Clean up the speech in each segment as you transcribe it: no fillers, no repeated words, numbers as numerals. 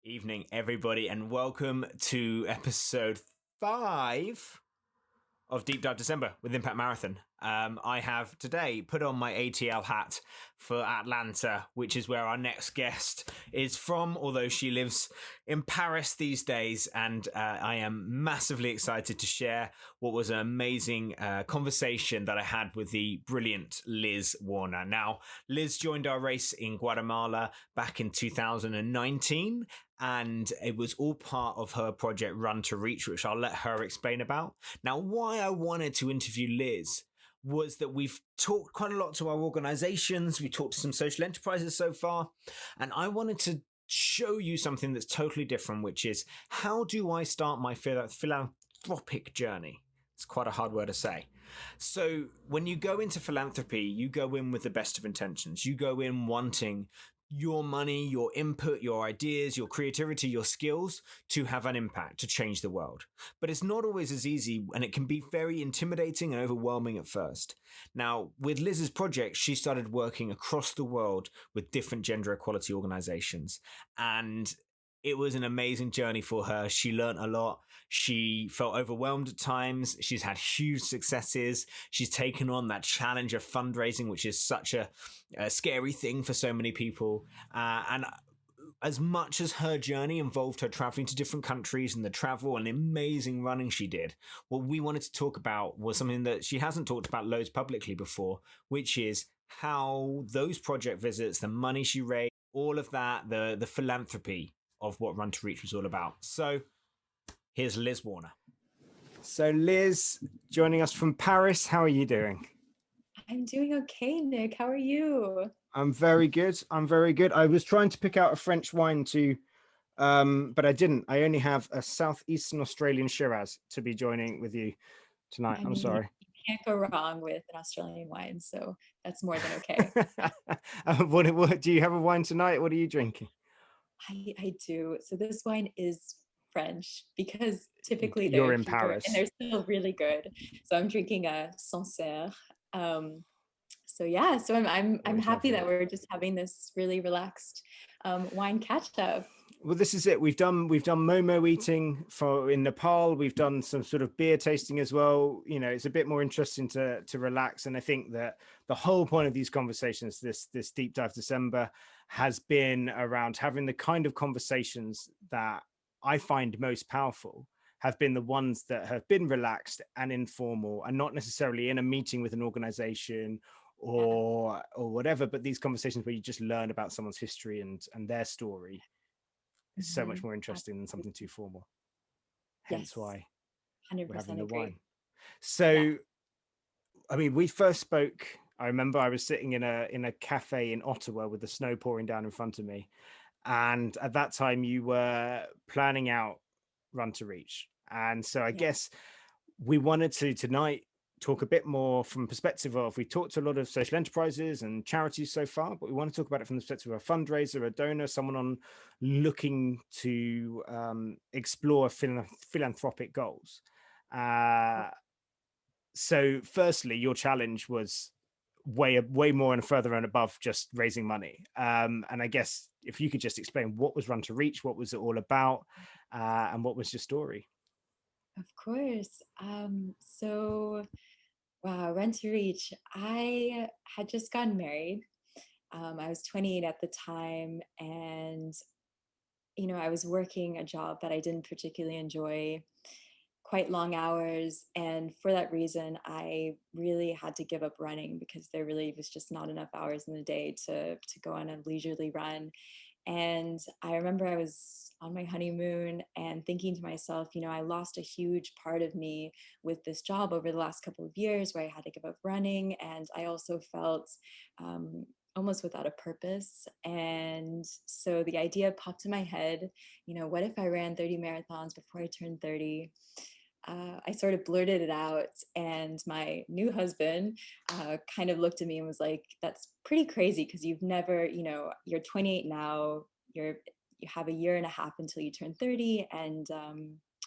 Evening, everybody, and welcome to episode 5 of Deep Dive December with Impact Marathon. I have today put on my ATL hat for Atlanta, which is where our next guest is from, although she lives in Paris these days. And I am massively excited to share what was an amazing conversation that I had with the brilliant Liz Warner. Now, Liz joined our race in Guatemala back in 2019. And it was all part of her project Run to Reach, which I'll let her explain about. Now, why I wanted to interview Liz was that we've talked quite a lot to our organizations. We talked to some social enterprises so far. And I wanted to show you something that's totally different, which is how do I start my philanthropic journey? It's quite a hard word to say. So when you go into philanthropy, you go in with the best of intentions. You go in wanting your money, your input, your ideas, your creativity, your skills to have an impact, to change the world. But it's not always as easy, and it can be very intimidating and overwhelming at first. Now, with Liz's project, she started working across the world with different gender equality organizations. And it was an amazing journey for her. She learned a lot. She felt overwhelmed at times. She's had huge successes. She's taken on that challenge of fundraising, which is such a scary thing for so many people. And as much as her journey involved her traveling to different countries and the travel and amazing running she did, what we wanted to talk about was something that she hasn't talked about loads publicly before, which is how those project visits, the money she raised, all of that, the philanthropy of what Run to Reach was all about. So here's Liz Warner. So Liz, joining us from Paris, how are you doing? I'm doing okay, Nick. How are you? I'm very good. I was trying to pick out a French wine but I didn't. I only have a Southeastern Australian Shiraz to be joining with you tonight. I'm sorry. You can't go wrong with an Australian wine, so that's more than okay. What do you have a wine tonight? What are you drinking? I do. So this wine is French because typically you're in Paris and they're still really good. So I'm drinking a Sancerre. So yeah, so I'm happy that we're just having this really relaxed wine catch up. Well, this is it. We've done momo eating in Nepal. We've done some sort of beer tasting as well. You know, it's a bit more interesting to relax. And I think that the whole point of these conversations, this Deep Dive December, has been around having the kind of conversations that I find most powerful have been the ones that have been relaxed and informal and not necessarily in a meeting with an organization or whatever, but these conversations where you just learn about someone's history and their story is so much more interesting than something too formal. Hence why 100% we're having the agree. wine. So, I mean, we first spoke, I remember I was sitting in a cafe in Ottawa with the snow pouring down in front of me. And at that time you were planning out Run to Reach. And so I guess we wanted to tonight talk a bit more from perspective of, we talked to a lot of social enterprises and charities so far, but we want to talk about it from the perspective of a fundraiser, a donor, someone on looking to explore philanthropic goals. So firstly, your challenge was way more and further and above just raising money. And I guess if you could just explain what was Run to Reach, what was it all about, and what was your story? Of course. So, wow, Run to Reach. I had just gotten married. I was 28 at the time, and I was working a job that I didn't particularly enjoy, quite long hours, and for that reason, I really had to give up running because there really was just not enough hours in the day to go on a leisurely run. And I remember I was on my honeymoon and thinking to myself, I lost a huge part of me with this job over the last couple of years where I had to give up running. And I also felt almost without a purpose. And so the idea popped in my head, what if I ran 30 marathons before I turned 30? I sort of blurted it out, and my new husband kind of looked at me and was like, "That's pretty crazy because you've never, you're 28 now, you have a year and a half until you turn 30, and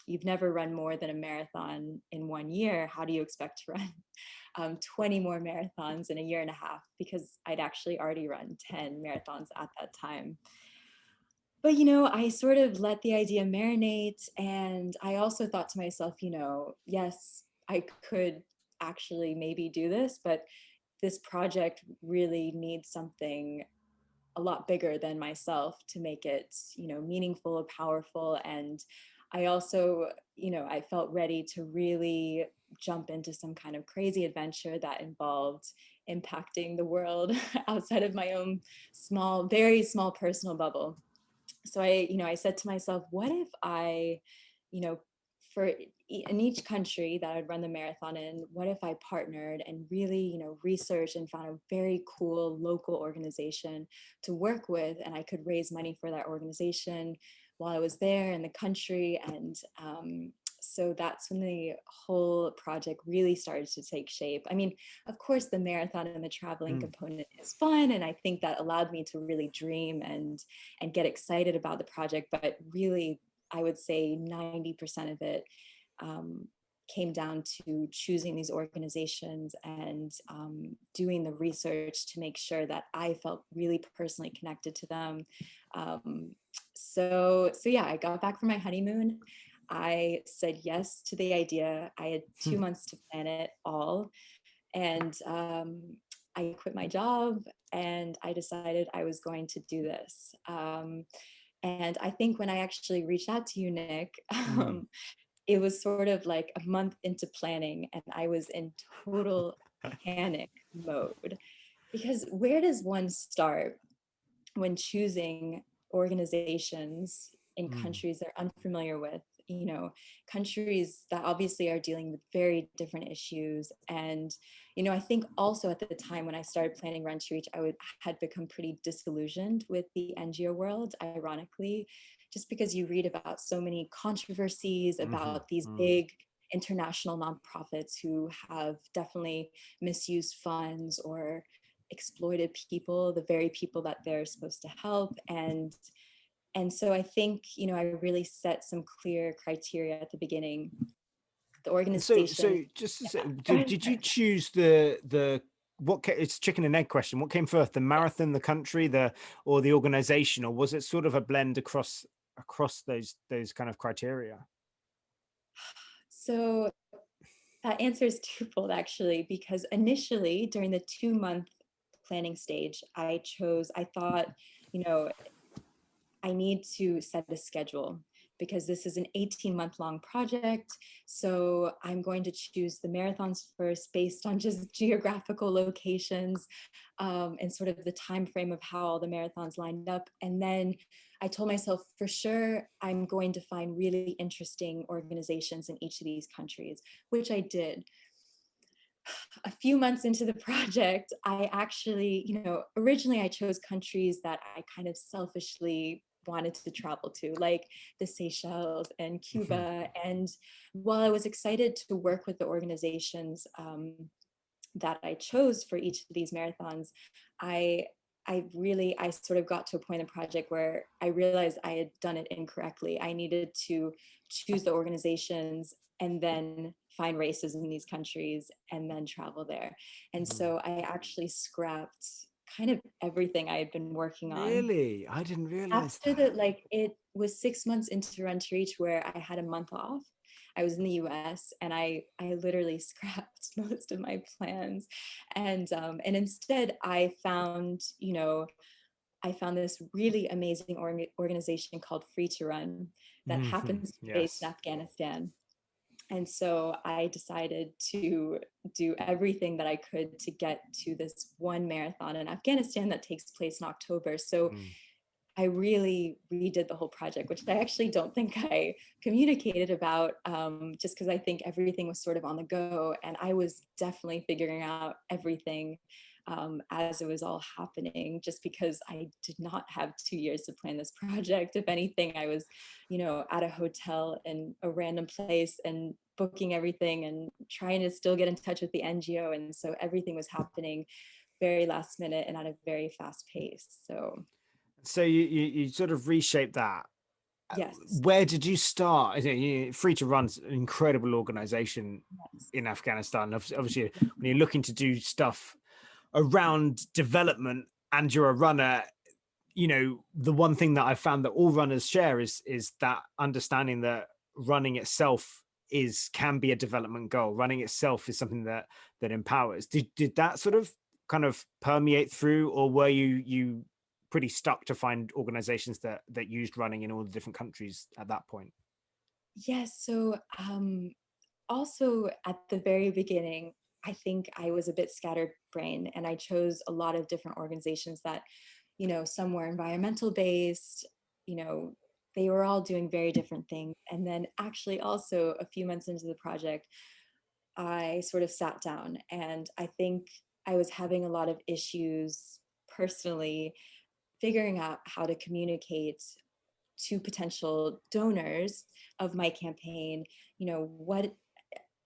you've never run more than a marathon in 1 year. How do you expect to run 20 more marathons in a year and a half?" Because I'd actually already run 10 marathons at that time. but I sort of let the idea marinate, and I also thought to myself, yes, I could actually maybe do this, but this project really needs something a lot bigger than myself to make it, meaningful, powerful. And I also, I felt ready to really jump into some kind of crazy adventure that involved impacting the world outside of my own small, very small personal bubble. So I said to myself, what if I, you know, in each country that I'd run the marathon in, what if I partnered and really, researched and found a very cool local organization to work with, and I could raise money for that organization while I was there in the country. And so that's when the whole project really started to take shape. I mean, of course, the marathon and the traveling component is fun, and I think that allowed me to really dream and get excited about the project. But really, I would say 90% of it came down to choosing these organizations and doing the research to make sure that I felt really personally connected to them. So yeah, I got back from my honeymoon. I said yes to the idea. I had 2 months to plan it all. And I quit my job and I decided I was going to do this. And I think when I actually reached out to you, Nick, it was sort of like a month into planning and I was in total panic mode. Because where does one start when choosing organizations in countries they're unfamiliar with, countries that obviously are dealing with very different issues? And I think also at the time when I started planning Run to Reach, had become pretty disillusioned with the NGO world, ironically, just because you read about so many controversies about these big international nonprofits who have definitely misused funds or exploited people, the very people that they're supposed to help. And so I think, I really set some clear criteria at the beginning. The organization. So just to say, did you choose the it's chicken and egg question? What came first, the marathon, the country, or the organization, or was it sort of a blend across those kind of criteria? So that answer is twofold, actually, because initially during the 2 month planning stage, I thought, I need to set a schedule because this is an 18-month-long project. So I'm going to choose the marathons first based on just geographical locations and sort of the time frame of how all the marathons lined up. And then I told myself, for sure, I'm going to find really interesting organizations in each of these countries, which I did. A few months into the project, I actually, originally I chose countries that I kind of selfishly wanted to travel to, like the Seychelles and Cuba. And while I was excited to work with the organizations that I chose for each of these marathons, I sort of got to a point in the project where I realized I had done it incorrectly. I needed to choose the organizations and then find races in these countries and then travel there. And so I actually scrapped kind of everything I had been working on. Really? I didn't realize After that. that, like it was 6 months into Run to Reach where I had a month off. I was in the US and I literally scrapped most of my plans. And instead I found, I found this really amazing organization called Free to Run that happens to be based in Yes. Afghanistan. And so I decided to do everything that I could to get to this one marathon in Afghanistan that takes place in October. So I really redid the whole project, which I actually don't think I communicated about, just because I think everything was sort of on the go. And I was definitely figuring out everything as it was all happening, just because I did not have 2 years to plan this project. If anything, I was, at a hotel in a random place and booking everything and trying to still get in touch with the NGO. And so everything was happening very last minute and at a very fast pace. So you sort of reshaped that. Yes. Where did you start? Free to Run's an incredible organization Yes. in Afghanistan. Obviously, when you're looking to do stuff around development and you're a runner, the one thing that I've found that all runners share is that understanding that running itself can be a development goal. Running itself is something that empowers. Did that sort of kind of permeate through, or were you pretty stuck to find organizations that used running in all the different countries at that point? Yes. So also at the very beginning, I think I was a bit scatterbrained and I chose a lot of different organizations that, some were environmental based, you know, they were all doing very different things. And then actually also a few months into the project, I sort of sat down and I think I was having a lot of issues personally figuring out how to communicate to potential donors of my campaign, what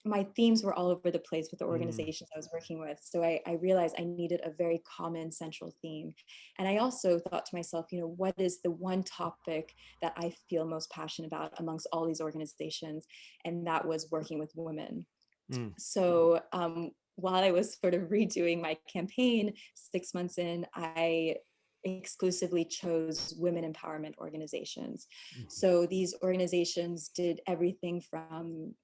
my themes were all over the place with the Mm, organizations I was working with. So I realized I needed a very common central theme. And I also thought to myself, what is the one topic that I feel most passionate about amongst all these organizations? And that was working with women. mm, So while I was sort of redoing my campaign 6 months in, I exclusively chose women empowerment organizations. mhm, So these organizations did everything from,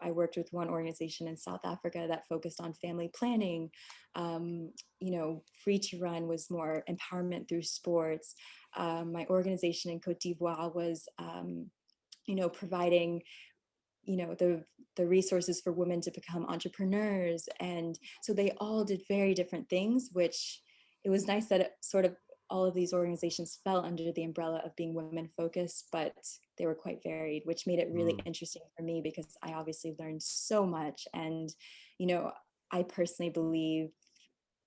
I worked with one organization in South Africa that focused on family planning. Free to Run was more empowerment through sports. My organization in Cote d'Ivoire was, providing the resources for women to become entrepreneurs. And so they all did very different things, which it was nice that sort of all of these organizations fell under the umbrella of being women focused, but they were quite varied, which made it really mm, interesting for me because I obviously learned so much. And you know I personally believe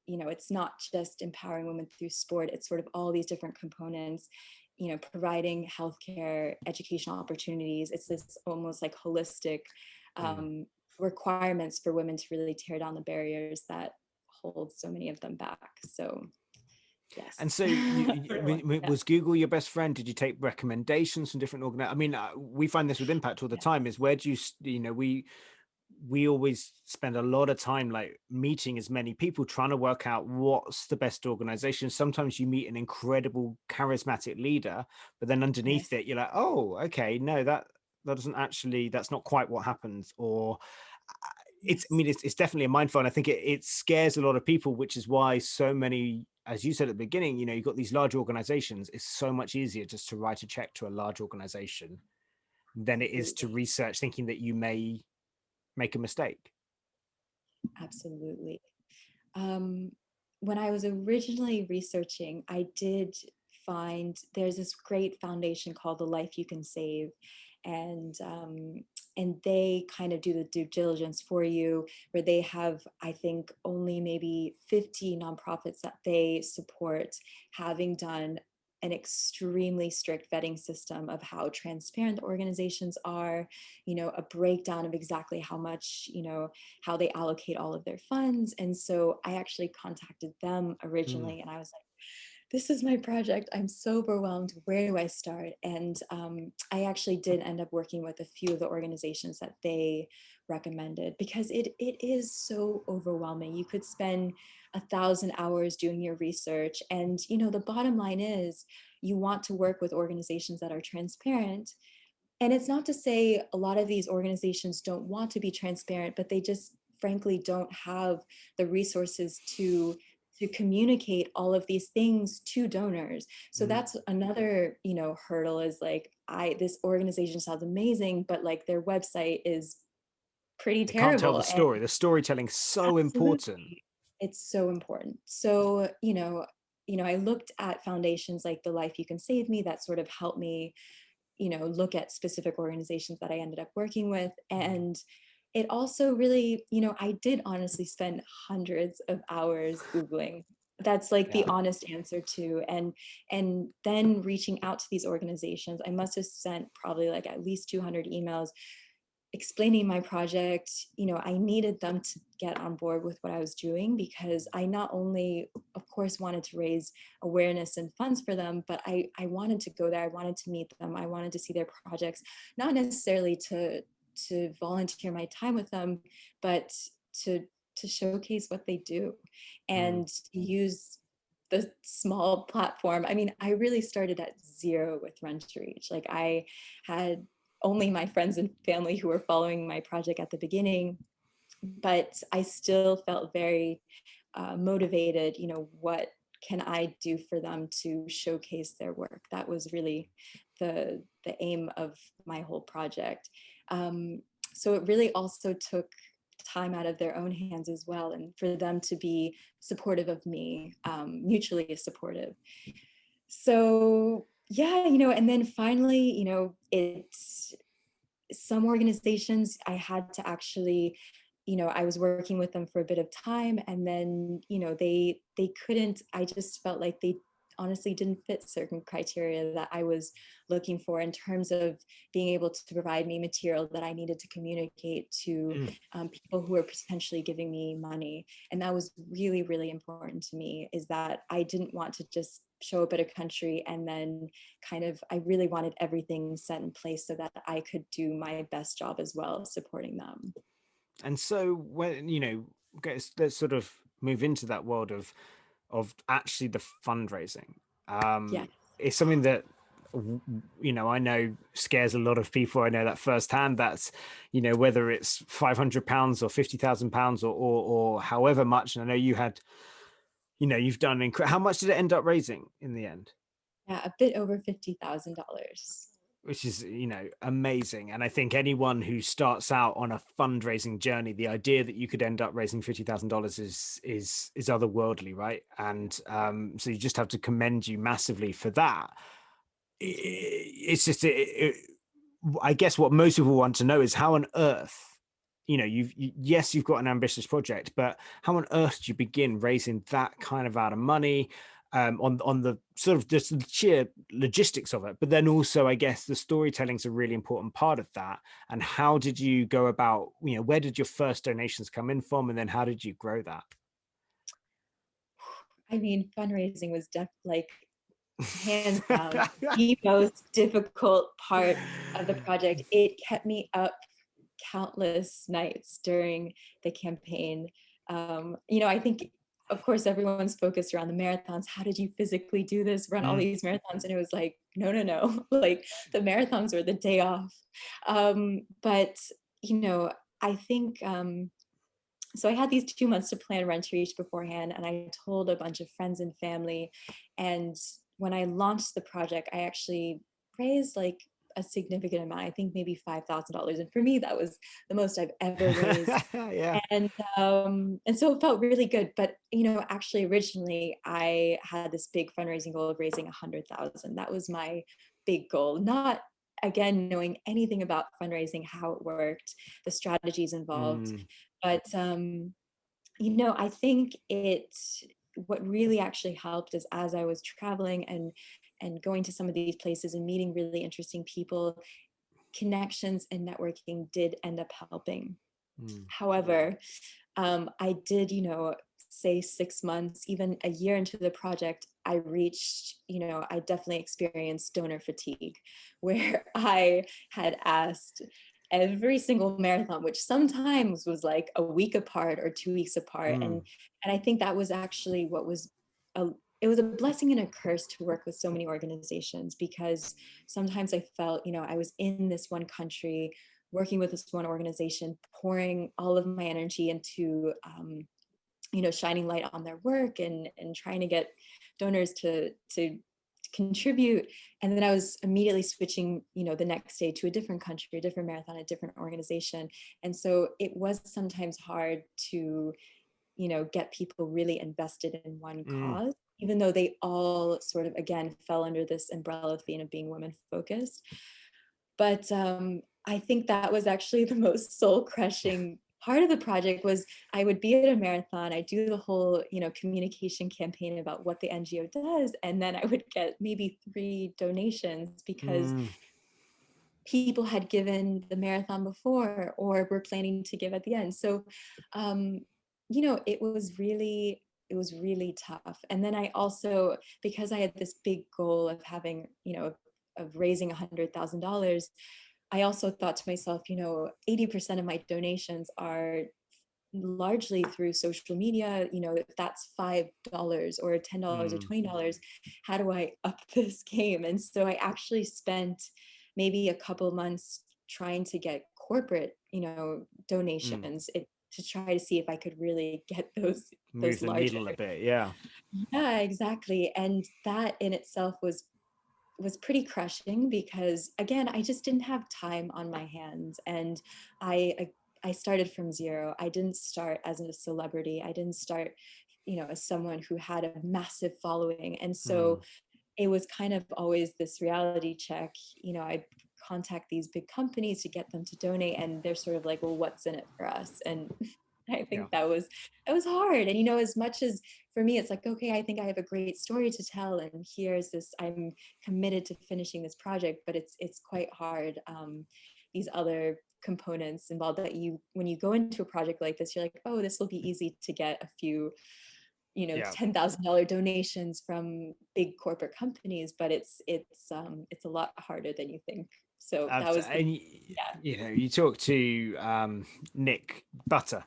it's not just empowering women through sport, it's sort of all these different components, providing healthcare, educational opportunities. It's this almost like holistic mm. um, requirements for women to really tear down the barriers that hold so many of them back. So, And yes. so, Yeah. was Google your best friend? Did you take recommendations from different organizations? I mean, we find this with Impact all the time. Is where do you, we always spend a lot of time like meeting as many people trying to work out what's the best organization. Sometimes you meet an incredible charismatic leader, but then underneath Yes, it you're like, oh, okay, no, that doesn't actually, that's not quite what happens. Or I yes. mean, it's definitely a mindful, and I think it scares a lot of people, which is why so many, as you said at the beginning, you've got these large organizations. It's so much easier just to write a check to a large organization than it is to Absolutely. research thinking that you may make a mistake. Absolutely. Um, when I was originally researching, I did find there's this great foundation called the Life You Can Save, and they kind of do the due diligence for you, where they have, I think, only maybe 50 nonprofits that they support, having done an extremely strict vetting system of how transparent the organizations are, a breakdown of exactly how much, how they allocate all of their funds. And so I actually contacted them Mm, originally and I was like, this is my project. I'm so overwhelmed. Where do I start? And I actually did end up working with a few of the organizations that they recommended because it is so overwhelming. You could spend 1,000 hours doing your research. And, the bottom line is you want to work with organizations that are transparent, and it's not to say a lot of these organizations don't want to be transparent, but they just frankly don't have the resources to communicate all of these things to donors. So mm. that's another, hurdle is like this organization sounds amazing, but like their website is pretty They can't tell the terrible. And story. The storytelling's so important. absolutely, it's so important. So, I looked at foundations like the Life You Can Save Me that sort of helped me look at specific organizations that I ended up working with. Mm. And it also really, I did honestly spend hundreds of hours Googling. That's like the Yeah. honest answer too. And then reaching out to these organizations, I must have sent probably like at least 200 emails explaining my project. I needed them to get on board with what I was doing because I not only, of course, wanted to raise awareness and funds for them, but I wanted to go there. I wanted to meet them. I wanted to see their projects, not necessarily to volunteer my time with them, but to to showcase what they do Mm. and use. the small platform. I mean, I really started at zero with Run to Reach. Like I had only my friends and family who were following my project at the beginning, but I still felt very motivated. What can I do for them to showcase their work? That was really the aim of my whole project. So it really also took time out of their own hands as well, and for them to be supportive of me, mutually supportive. So yeah, and then finally, it's some organizations I had to actually, I was working with them for a bit of time, and then, they couldn't, I just felt like they honestly didn't fit certain criteria that I was looking for in terms of being able to provide me material that I needed to communicate to Mm. people who were potentially giving me money. And that was really, really important to me, is that I didn't want to just show up at a country and then I really wanted everything set in place so that I could do my best job as well, supporting them. And so when let's sort of move into that world of actually the fundraising. Yeah. It's something that I know scares a lot of people. I know that firsthand. That's whether it's £500 or £50,000 or however much. And I know you had you've done how much did it end up raising in the end? Yeah, a bit over $50,000. Which is amazing. And I think anyone who starts out on a fundraising journey, the idea that you could end up raising $50,000 is otherworldly, right? And so you just have to commend you massively for that. Thank you. It's just I guess what most people want to know is how on earth, yes, you've got an ambitious project, but how on earth do you begin raising that kind of out of money? On the sort of just the sheer logistics of it, but then also I guess the storytelling is a really important part of that. And how did you go about, where did your first donations come in from, and then how did you grow that? I mean, fundraising was like hands down the most difficult part of the project. It kept me up countless nights during the campaign. I think, of course, everyone's focused around the marathons. How did you physically do this, run all Mm, these marathons? And it was like, no, no, no. Like the marathons were the day off. But, I think, so I had these 2 months to plan Run to Reach beforehand, and I told a bunch of friends and family. And when I launched the project, I actually raised like a significant amount. I think maybe $5,000, and for me, that was the most I've ever raised. yeah. And so it felt really good. But actually, originally, I had this big fundraising goal of raising 100,000. That was my big goal. Not again knowing anything about fundraising, how it worked, the strategies involved, Mm, but I think what really actually helped is, as I was traveling and going to some of these places and meeting really interesting people, connections and networking did end up helping. mm, However, I did, say 6 months, even a year into the project, I definitely experienced donor fatigue, where I had asked every single marathon, which sometimes was like a week apart or 2 weeks apart. mm, And I think that was actually a, it was a blessing and a curse to work with so many organizations, because sometimes I felt, I was in this one country working with this one organization, pouring all of my energy into, shining light on their work and trying to get donors to contribute. And then I was immediately switching, the next day to a different country, a different marathon, a different organization. And so it was sometimes hard to, get people really invested in one mm. cause, even though they all sort of, again, fell under this umbrella theme of being women focused. But I think that was actually the most soul crushing part of the project. Was I would be at a marathon, I do the whole, communication campaign about what the NGO does, and then I would get maybe 3 donations because Mm. people had given the marathon before or were planning to give at the end. So, um, it was really tough. And then I also, because I had this big goal of having, of raising $100,000, I also thought to myself, 80% of my donations are largely through social media. If that's $5 or $10 or Mm, $20, how do I up this game? And so I actually spent maybe a couple months trying to get corporate, mm. donations to try to see if I could really get those Move the larger. needle a bit. Yeah. Yeah, exactly. And that in itself was pretty crushing because again, I just didn't have time on my hands, and I started from zero. I didn't start as a celebrity. I didn't start, as someone who had a massive following. And so Mm, it was kind of always this reality check. I contact these big companies to get them to donate, and they're sort of like, well, what's in it for us? And I yeah. think that was hard. And as much as for me, it's like, okay, I think I have a great story to tell, and here's this. I'm committed to finishing this project, but it's quite hard. These other components involved that when you go into a project like this, you're like, oh, this will be easy to get a few, Yeah. $10,000 donations from big corporate companies, but it's a lot harder than you think. So that was the And yeah. you talk to Nick Butter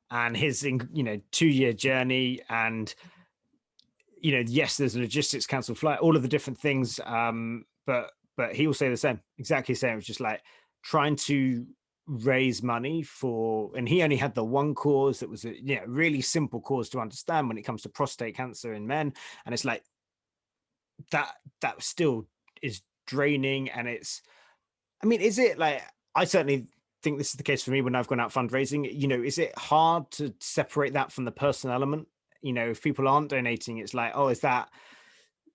and his 2-year journey, and yes, there's a logistics council flight, all of the different things, but he will say the same, exactly the same. It's just like trying to raise money for, and he only had the one cause that was a really simple cause to understand when it comes to prostate cancer in men, and it's like that still is draining. And it's, I mean, is it like, I certainly think this is the case for me when I've gone out fundraising, is it hard to separate that from the personal element? If people aren't donating, it's like, oh, is that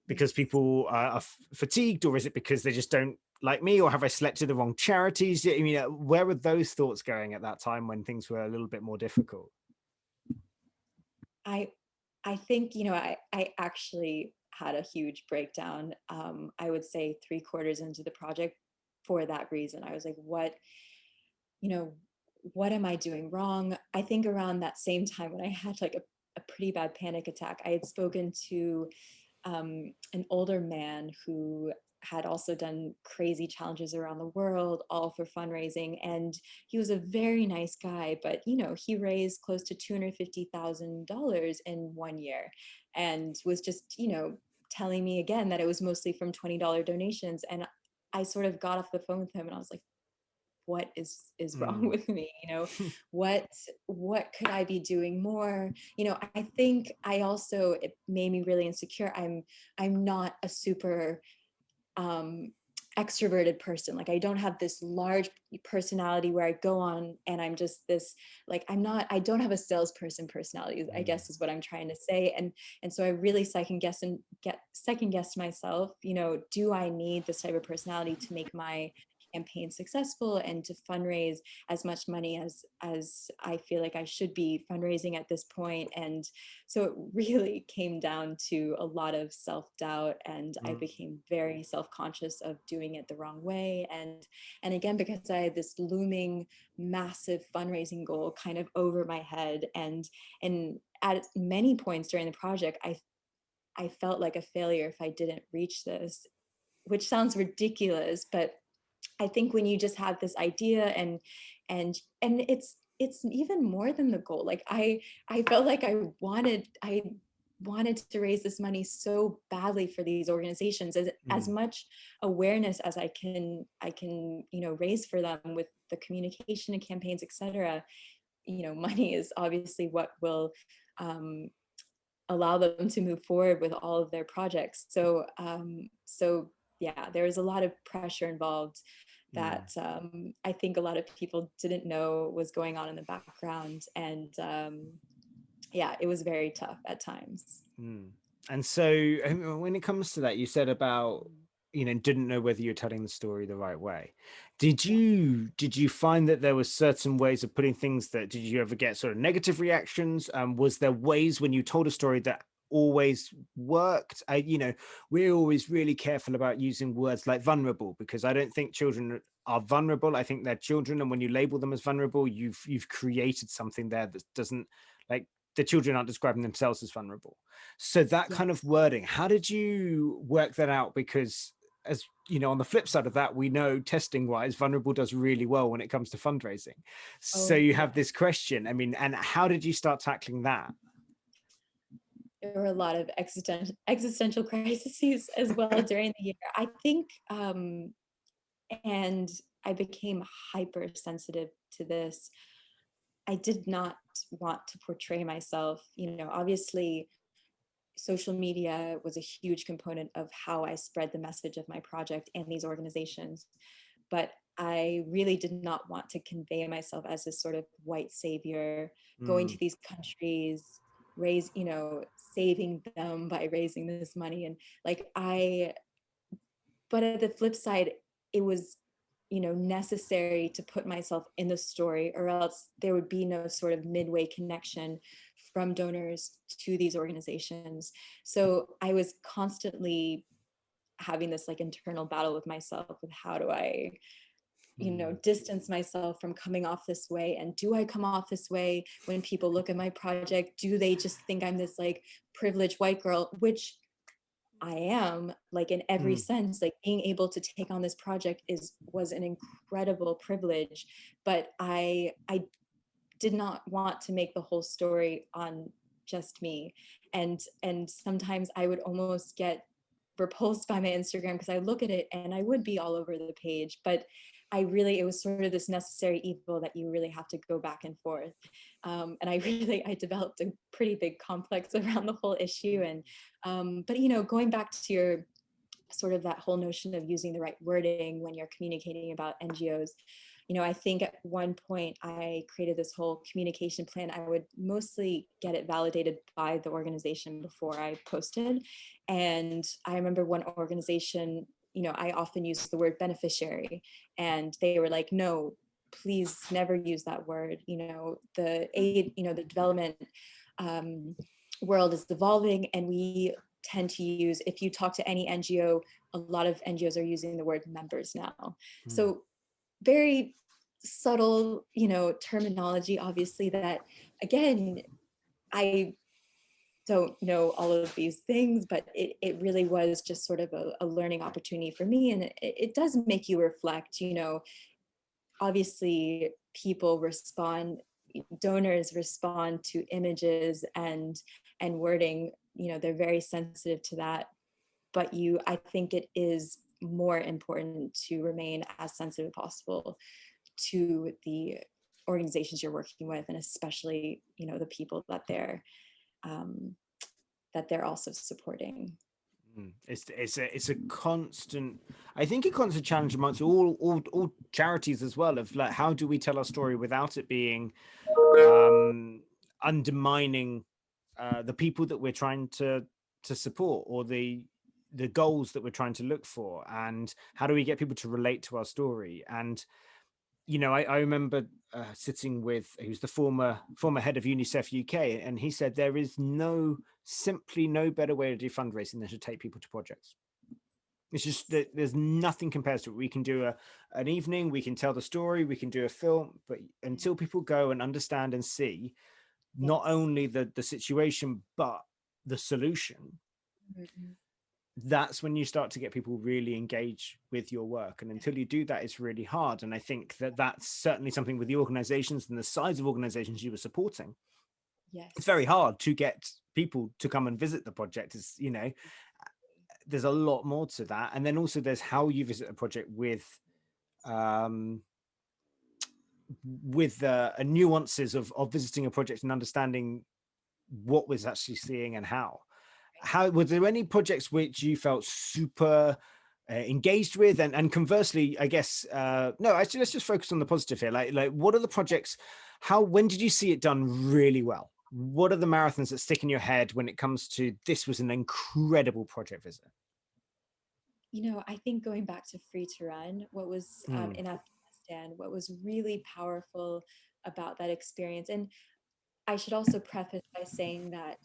because people are fatigued, or is it because they just don't like me, or have I selected the wrong charities? I mean, where were those thoughts going at that time when things were a little bit more difficult? I I think, I actually had a huge breakdown. I would say 3 quarters into the project for that reason. I was like, you know, what am I doing wrong? I think around that same time when I had like a pretty bad panic attack, I had spoken to an older man who had also done crazy challenges around the world, all for fundraising. And he was a very nice guy, but he raised close to $250,000 in 1 year, and was just, telling me again that it was mostly from $20 donations. And I sort of got off the phone with him and I was like, what is wrong Mm, with me? What could I be doing more? I think I also, it made me really insecure. I'm not a super um extroverted person. Like, I don't have this large personality where I go on and I'm just this, like, I don't have a salesperson personality, I mm, guess is what I'm trying to say. And so I really second guessed myself, do I need this type of personality to make my campaign successful and to fundraise as much money as I feel like I should be fundraising at this point? And so it really came down to a lot of self-doubt, and I mm, became very self-conscious of doing it the wrong way. And again, because I had this looming massive fundraising goal kind of over my head, and at many points during the project, I felt like a failure if I didn't reach this, which sounds ridiculous, but I think when you just have this idea, and it's even more than the goal. Like, I felt like I wanted to raise this money so badly for these organizations, as mm, much awareness as I can raise for them with the communication and campaigns, etc. Money is obviously what will um, allow them to move forward with all of their projects. So yeah, there was a lot of pressure involved mm. that I think a lot of people didn't know was going on in the background. And yeah, it was very tough at times. Mm. And so, when it comes to that, you said about didn't know whether you're telling the story the right way. Did you find that there were certain ways of putting things that, did you ever get sort of negative reactions? Was there ways when you told a story that always worked? We're always really careful about using words like vulnerable, because I don't think children are vulnerable. I think they're children, and when you label them as vulnerable, you've created something there that doesn't, like, the children aren't describing themselves as vulnerable. So that Yeah. kind of wording, how did you work that out? Because as you know, on the flip side of that, we know testing wise, Vulnerable does really well when it comes to fundraising. So Oh, you yeah. have this question. I mean, and how did you start tackling that? There were a lot of existential crises as well during the year. I think, and I became hypersensitive to this. I did not want to portray myself, obviously social media was a huge component of how I spread the message of my project and these organizations. But I really did not want to convey myself as this sort of white savior, going to these countries, saving them by raising this money. And like but at the flip side, it was, necessary to put myself in the story, or else there would be no sort of midway connection from donors to these organizations. So I was constantly having this like internal battle with myself with how do I, distance myself from coming off this way. And do I come off this way when people look at my project? Do they just think I'm this like privileged white girl, which I am, like in every sense. Like being able to take on this project was an incredible privilege, but I did not want to make the whole story on just me. And sometimes I would almost get repulsed by my Instagram because I look at it and I would be all over the page, but it was sort of this necessary evil that you really have to go back and forth. And I developed a pretty big complex around the whole issue. And but going back to your sort of that whole notion of using the right wording when you're communicating about NGOs. I think at one point I created this whole communication plan. I would mostly get it validated by the organization before I posted. And I remember one organization, I often use the word beneficiary, and they were like, no, please never use that word. The aid, the development world is evolving, and we tend to use, if you talk to any NGO, a lot of NGOs are using the word members now. So very subtle, terminology, obviously, that again, I don't know all of these things, but it really was just sort of a learning opportunity for me. And it does make you reflect, obviously people respond, donors respond to images and wording, they're very sensitive to that. But I think it is more important to remain as sensitive as possible to the organizations you're working with, and especially, the people that they're also supporting. It's a constant, I think, a constant challenge amongst all charities as well, of like, how do we tell our story without it being undermining the people that we're trying to support, or the goals that we're trying to look for, and how do we get people to relate to our story? And I remember sitting with, who's the former head of UNICEF UK, and he said there is simply no better way to do fundraising than to take people to projects. It's just that there's nothing compares to it. We can do an evening, we can tell the story, we can do a film, but until people go and understand and see not only the situation but the solution, that's when you start to get people really engaged with your work. And until you do that, it's really hard. And I think that that's certainly something with the organizations and the size of organizations you were supporting. It's very hard to get people to come and visit the project. Is there's a lot more to that. And then also there's how you visit a project with nuances of visiting a project and understanding what was actually seeing and how were there any projects which you felt super engaged with, and conversely, I guess no, actually, let's just focus on the positive here. Like what are the projects, when did you see it done really well? What are the marathons that stick in your head when it comes to this was an incredible project visit? I think going back to Free to Run, what was in Afghanistan, what was really powerful about that experience. And I should also preface by saying that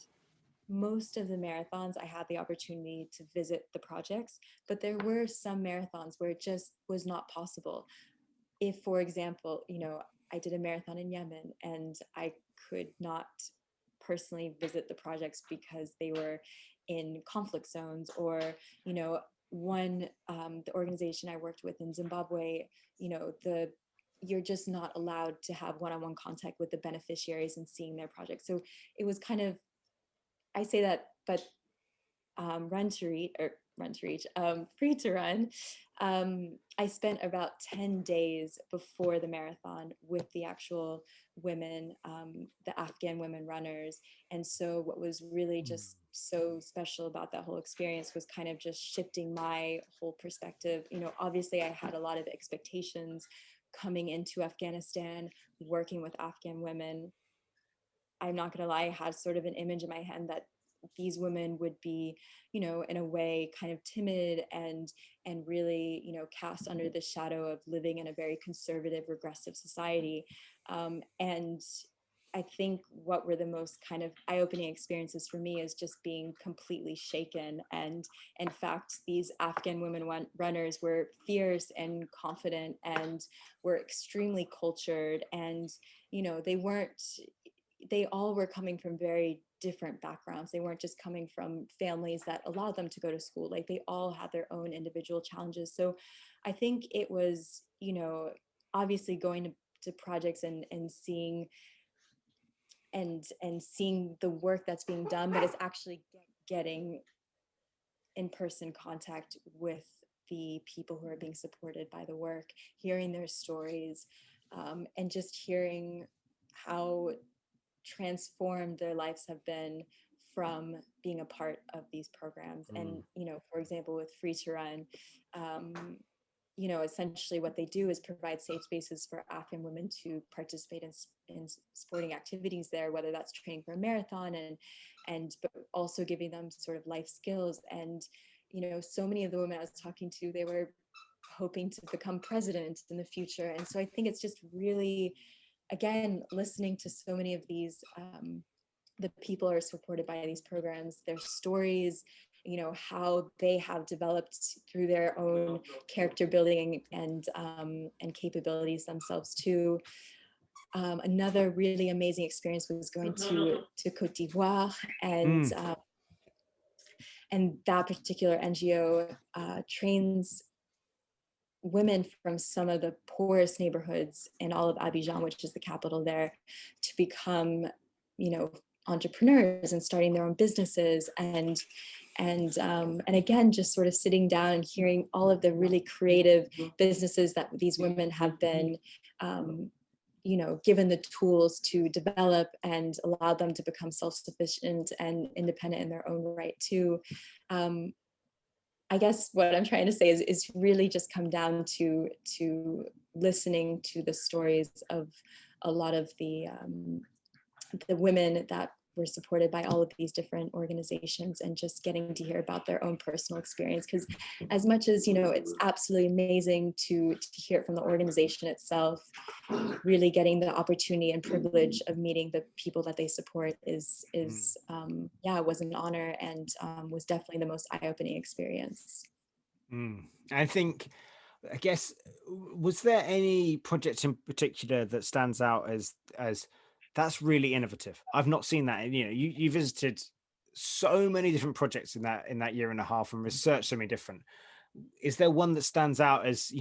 most of the marathons I had the opportunity to visit the projects, but there were some marathons where it just was not possible. If, for example, I did a marathon in Yemen and I could not personally visit the projects because they were in conflict zones, or the organization I worked with in Zimbabwe, you're just not allowed to have one-on-one contact with the beneficiaries and seeing their projects. So it was kind of, I say that, but free to run. I spent about 10 days before the marathon with the actual women, the Afghan women runners. And so what was really just so special about that whole experience was kind of just shifting my whole perspective. Obviously I had a lot of expectations coming into Afghanistan, working with Afghan women. I'm not going to lie, I had sort of an image in my head that these women would be, in a way kind of timid and really, cast under the shadow of living in a very conservative, regressive society. And I think what were the most kind of eye-opening experiences for me is just being completely shaken. And in fact, these Afghan women runners were fierce and confident and were extremely cultured. And, they all were coming from very different backgrounds. They weren't just coming from families that allowed them to go to school. Like they all had their own individual challenges. So I think it was, obviously going to projects and seeing seeing the work that's being done, but it's actually getting in-person contact with the people who are being supported by the work, hearing their stories, and just hearing how transformed their lives have been from being a part of these programs. And for example, with Free to Run, essentially what they do is provide safe spaces for Afghan women to participate in sporting activities there, whether that's training for a marathon but also giving them sort of life skills. And so many of the women I was talking to, they were hoping to become president in the future. And so I think it's just really, again, listening to so many of these, the people who are supported by these programs, their stories, how they have developed through their own character building and capabilities themselves too. Another really amazing experience was going to Cote d'Ivoire, and that particular NGO trains women from some of the poorest neighborhoods in all of Abidjan, which is the capital there, to become, entrepreneurs and starting their own businesses. And again, just sort of sitting down and hearing all of the really creative businesses that these women have been, given the tools to develop and allow them to become self-sufficient and independent in their own right too. I guess what I'm trying to say is really just come down to listening to the stories of a lot of the women that were supported by all of these different organizations, and just getting to hear about their own personal experience. Because as much as, it's absolutely amazing to hear it from the organization itself, really getting the opportunity and privilege of meeting the people that they support was an honor, and was definitely the most eye-opening experience. I guess, was there any project in particular that stands out as that's really innovative? I've not seen that. You visited so many different projects in that year and a half and researched so many different. Is there one that stands out as,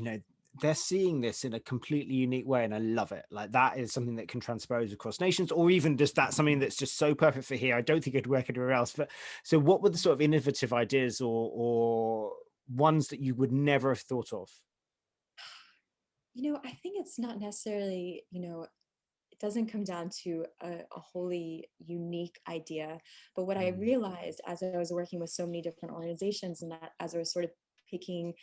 they're seeing this in a completely unique way and I love it? Like that is something that can transpose across nations, or even just that's something that's just so perfect for here, I don't think it'd work anywhere else. But so what were the sort of innovative ideas or ones that you would never have thought of? I think it's not necessarily, it doesn't come down to a wholly unique idea. But what I realized as I was working with so many different organizations, and that as I was sort of picking,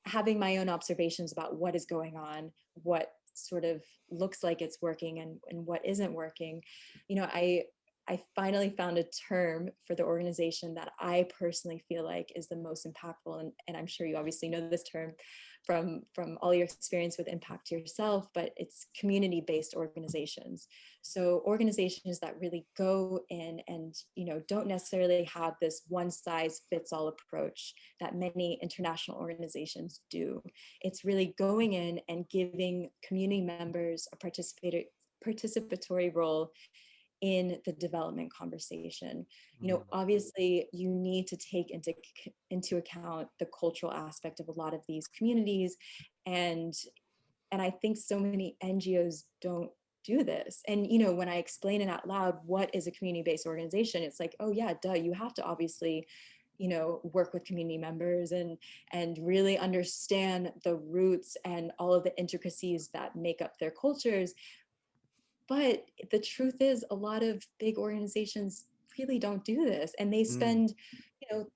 having my own observations about what is going on, what sort of looks like it's working and what isn't working, I finally found a term for the organization that I personally feel like is the most impactful. And I'm sure you obviously know this term from all your experience with impact yourself, but it's community-based organizations. So organizations that really go in and, don't necessarily have this one size fits all approach that many international organizations do. It's really going in and giving community members a participatory role in the development conversation. Obviously you need to take into account the cultural aspect of a lot of these communities, and I think so many NGOs don't do this. And when I explain it out loud, what is a community-based organization, it's like, oh yeah, duh, you have to obviously work with community members and really understand the roots and all of the intricacies that make up their cultures. But the truth is, a lot of big organizations really don't do this, and they spend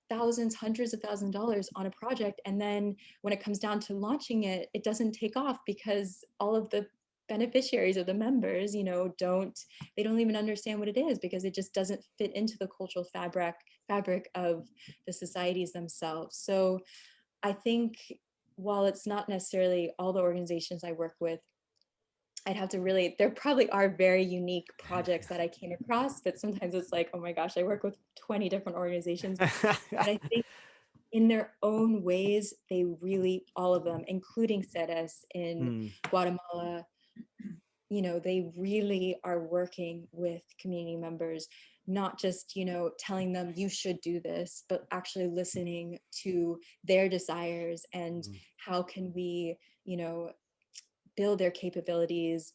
thousands, hundreds of thousands of dollars on a project, and then when it comes down to launching it, it doesn't take off because all of the beneficiaries or the members don't even understand what it is, because it just doesn't fit into the cultural fabric of the societies themselves. So I think, while it's not necessarily all the organizations I work with, I'd have to really, there probably are very unique projects that I came across, but sometimes it's like, oh my gosh, I work with 20 different organizations. But I think in their own ways, they really, all of them, including CEDES in Guatemala, they really are working with community members, not just, telling them you should do this, but actually listening to their desires and how can we, build their capabilities,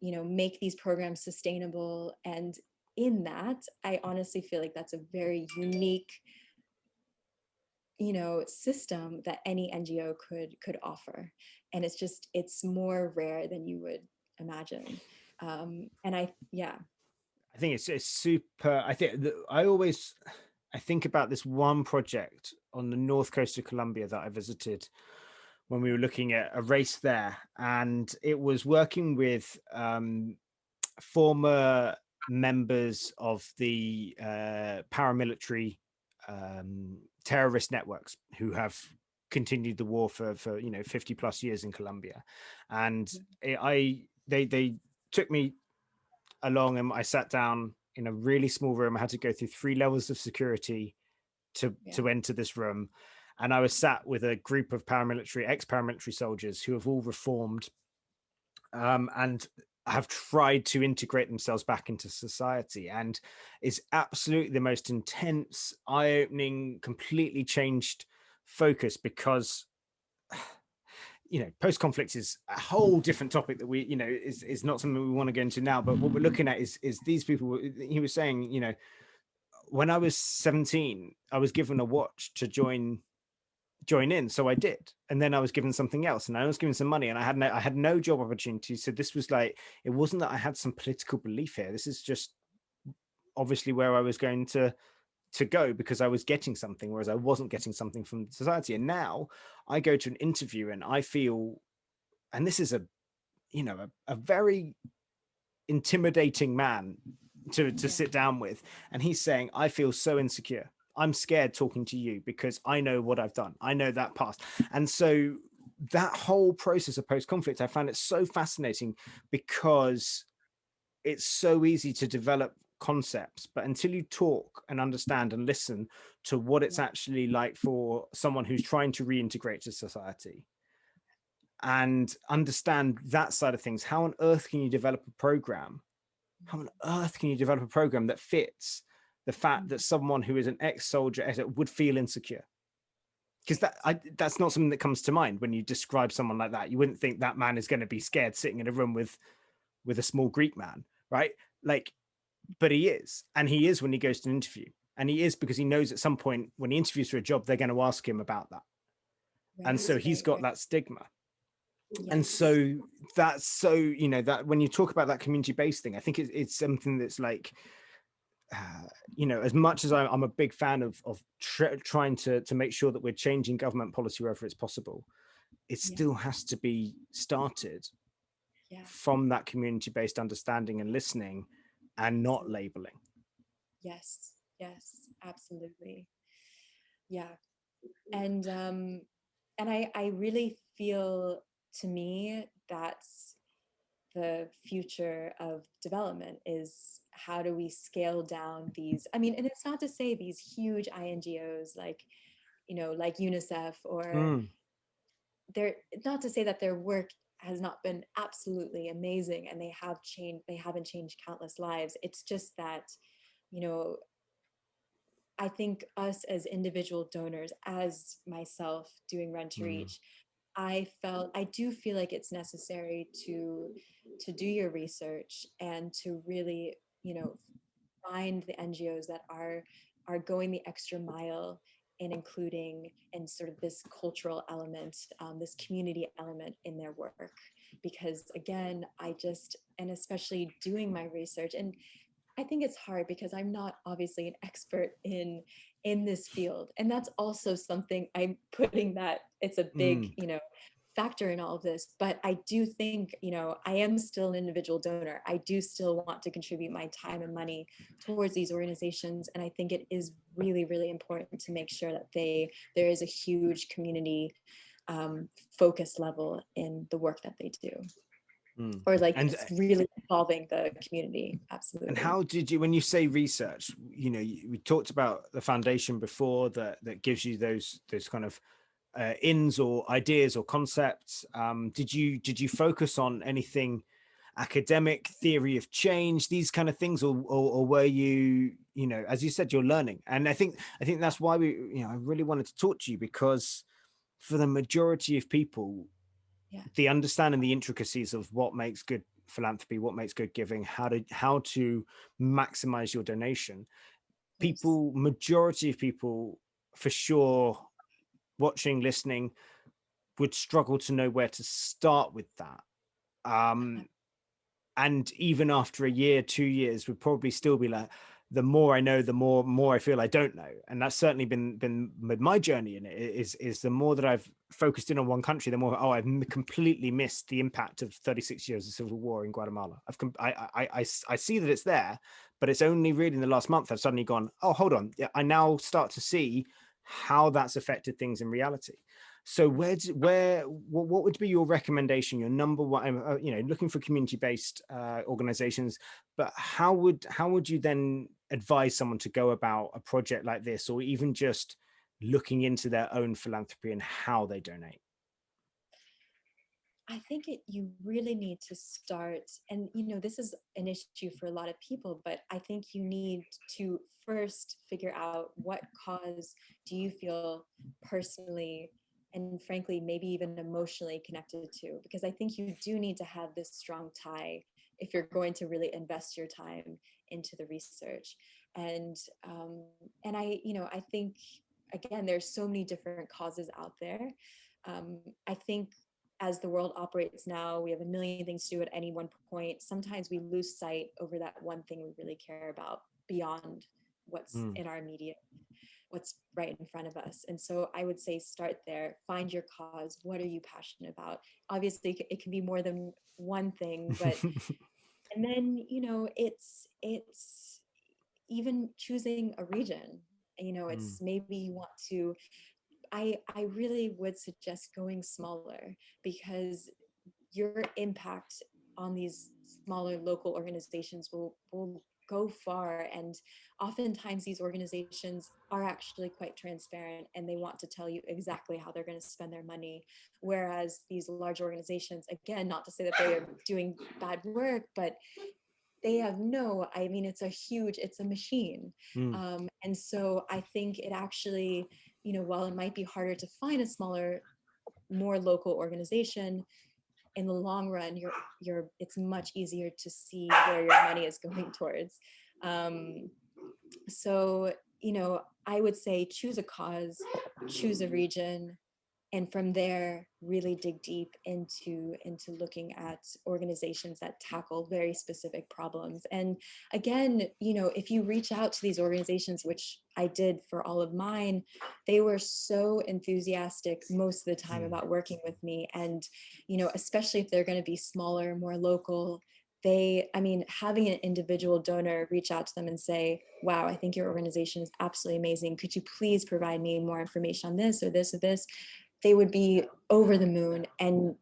make these programs sustainable. And in that, I honestly feel like that's a very unique, system that any NGO could offer. And it's more rare than you would imagine. I think it's super. I think about this one project on the north coast of Colombia that I visited when we were looking at a race there, and it was working with former members of the paramilitary terrorist networks who have continued the war for 50 plus years in Colombia. And they took me along, and I sat down in a really small room. I had to go through 3 levels of security to enter this room. And I was sat with a group of ex-paramilitary soldiers who have all reformed and have tried to integrate themselves back into society. And it's absolutely the most intense, eye-opening, completely changed focus, because post-conflict is a whole different topic that we is not something we want to go into now. But what we're looking at is these people. He was saying, when I was 17, I was given a watch to join in, so I did, and then I was given something else, and I was given some money, and I had no job opportunities. So this was like, it wasn't that I had some political belief here. This is just obviously where I was going to go, because I was getting something, whereas I wasn't getting something from society. And now I go to an interview and I feel, and this is a very intimidating man to sit down with, and he's saying, I feel so insecure. I'm scared talking to you because I know what I've done. I know that past. And so that whole process of post-conflict, I found it so fascinating, because it's so easy to develop concepts, but until you talk and understand and listen to what it's actually like for someone who's trying to reintegrate to society and understand that side of things, how on earth can you develop a program? How on earth can you develop a program that fits the fact that someone who is an ex-soldier would feel insecure? Because that's not something that comes to mind when you describe someone like that. You wouldn't think that man is going to be scared sitting in a room with a small Greek man, right? Like, but he is. And he is when he goes to an interview. And he is because he knows at some point when he interviews for a job, they're going to ask him about that. Right, and so he's got that stigma. Yes. And so that's so, that when you talk about that community-based thing, I think it's something that's like, as much as I'm a big fan of trying to make sure that we're changing government policy wherever it's possible, it still has to be started from that community-based understanding and listening, and not labeling. Yes, absolutely. Yeah. And I really feel, to me, that's the future of development, is how do we scale down these, and it's not to say these huge INGOs like UNICEF or they're not to say that their work has not been absolutely amazing, and they haven't changed countless lives. It's just that, you know, I think us as individual donors, as myself doing Run to Mm. Reach, I do feel like it's necessary to do your research and to really, you know, find the NGOs that are going the extra mile in including and sort of this cultural element, this community element in their work. Because again, and especially doing my research, and I think it's hard because I'm not obviously an expert in this field. And that's also something I'm putting, that it's a big, Mm. you know, factor in all of this. But I do think, you know, I am still an individual donor. I do still want to contribute my time and money towards these organizations. And I think it is really, really important to make sure that there is a huge community focus level in the work that they do, Mm. or like And it's really involving the community. and Absolutely. how did you, when you say research, we talked about the foundation before that gives you those kind of ins or ideas or concepts. Did you focus on anything academic, theory of change, these kind of things, or were you, as you said, you're learning? And I think that's why I really wanted to talk to you, because for the majority of people, Yeah. the understanding the intricacies of what makes good philanthropy, what makes good giving, how to maximize your donation, Yes. majority of people for sure, watching, listening, would struggle to know where to start with that. And even after a year, 2 years, would probably still be like, the more I know, the more I feel I don't know. And that's certainly been with my journey in it, is the more that I've focused in on one country, the more, I've completely missed the impact of 36 years of civil war in Guatemala. I see that it's there, but it's only really in the last month I've suddenly gone, oh, hold on, yeah, I now start to see how that's affected things in reality. So what would be your recommendation, your number one, looking for community-based organizations, but how would you then advise someone to go about a project like this, or even just looking into their own philanthropy and how they donate? I think you really need to start, and you know, this is an issue for a lot of people, but I think you need to first figure out what cause do you feel personally and frankly, maybe even emotionally connected to, because I think you do need to have this strong tie if you're going to really invest your time into the research. And um, and I think again, there's so many different causes out there. I think as the world operates now, we have a million things to do at any one point. Sometimes we lose sight over that one thing we really care about beyond what's Mm. in our immediate, what's right in front of us. And so I would say start there, find your cause. What are you passionate about? Obviously, it can be more than one thing, but and then it's even choosing a region. Mm. It's maybe you want to. I really would suggest going smaller, because your impact on these smaller local organizations will go far. And oftentimes these organizations are actually quite transparent, and they want to tell you exactly how they're going to spend their money, whereas these large organizations, again, not to say that they are doing bad work, but they have no, I mean, it's a machine. Mm. And so I think it actually, while it might be harder to find a smaller, more local organization, in the long run, it's much easier to see where your money is going towards. Um, so, I would say choose a cause, choose a region, and from there really dig deep into looking at organizations that tackle very specific problems. And again, if you reach out to these organizations, which I did for all of mine, they were so enthusiastic most of the time Mm. about working with me. And especially if they're going to be smaller, more local, having an individual donor reach out to them and say, wow, I think your organization is absolutely amazing, could you please provide me more information on this or this or this, they would be over the moon. And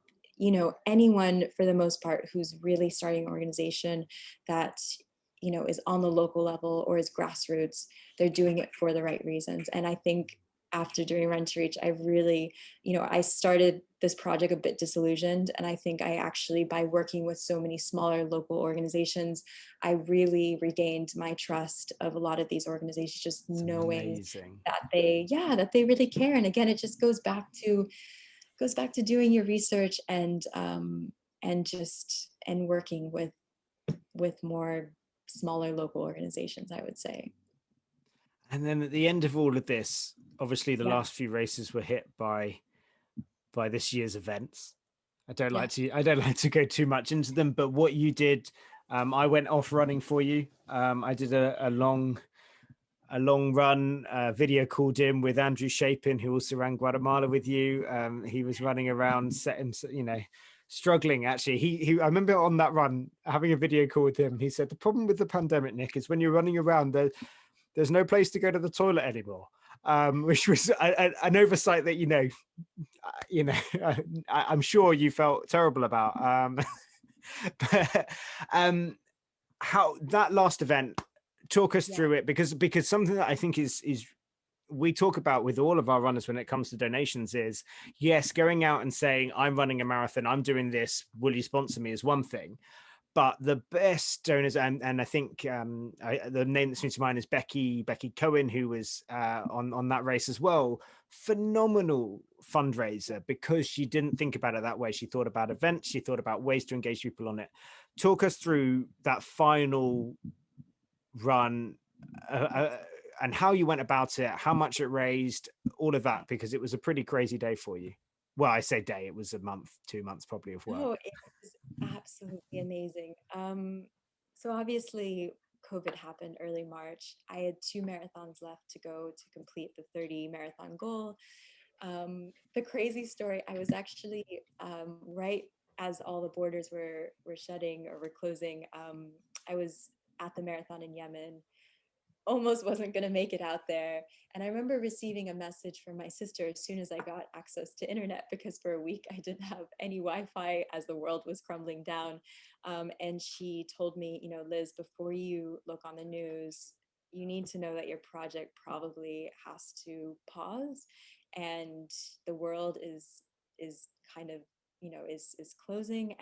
anyone for the most part who's really starting an organization that is on the local level or is grassroots, they're doing it for the right reasons. And I think after doing Run to Reach, I really, I started this project a bit disillusioned. And I think I actually, by working with so many smaller local organizations, I really regained my trust of a lot of these organizations, just It's knowing amazing. that they really care. And again, it just goes back to doing your research and working with more smaller local organizations, I would say. And then at the end of all of this, obviously the Yeah, last few races were hit by this year's events. I don't yeah. like to go too much into them, but what you did, I went off running for you. I did a long run, video called in with Andrew Shapin, who also ran Guatemala with you. He was running around, struggling actually. He I remember on that run having a video call with him. He said the problem with the pandemic, Nick, is when you're running around there's no place to go to the toilet anymore. Which was an oversight that I'm sure you felt terrible about. But, how that last event, talk us Yeah. through it, because something that I think is we talk about with all of our runners when it comes to donations is, yes, going out and saying I'm running a marathon, I'm doing this, will you sponsor me, is one thing. But the best donors, and I think the name that comes to mind is Becky Cohen, who was on that race as well. Phenomenal fundraiser, because she didn't think about it that way. She thought about events. She thought about ways to engage people on it. Talk us through that final run, and how you went about it, how much it raised, all of that, because it was a pretty crazy day for you. Well, I say day, it was a month, 2 months probably of work. Oh, it was absolutely amazing. So obviously COVID happened early March. I had 2 marathons left to go to complete the 30 marathon goal. The crazy story, I was actually right as all the borders were shutting or were closing. I was at the marathon in Yemen, almost wasn't going to make it out there. And I remember receiving a message from my sister as soon as I got access to internet, because for a week I didn't have any Wi-Fi as the world was crumbling down. And she told me, Liz, before you look on the news, you need to know that your project probably has to pause, and the world is kind of is closing,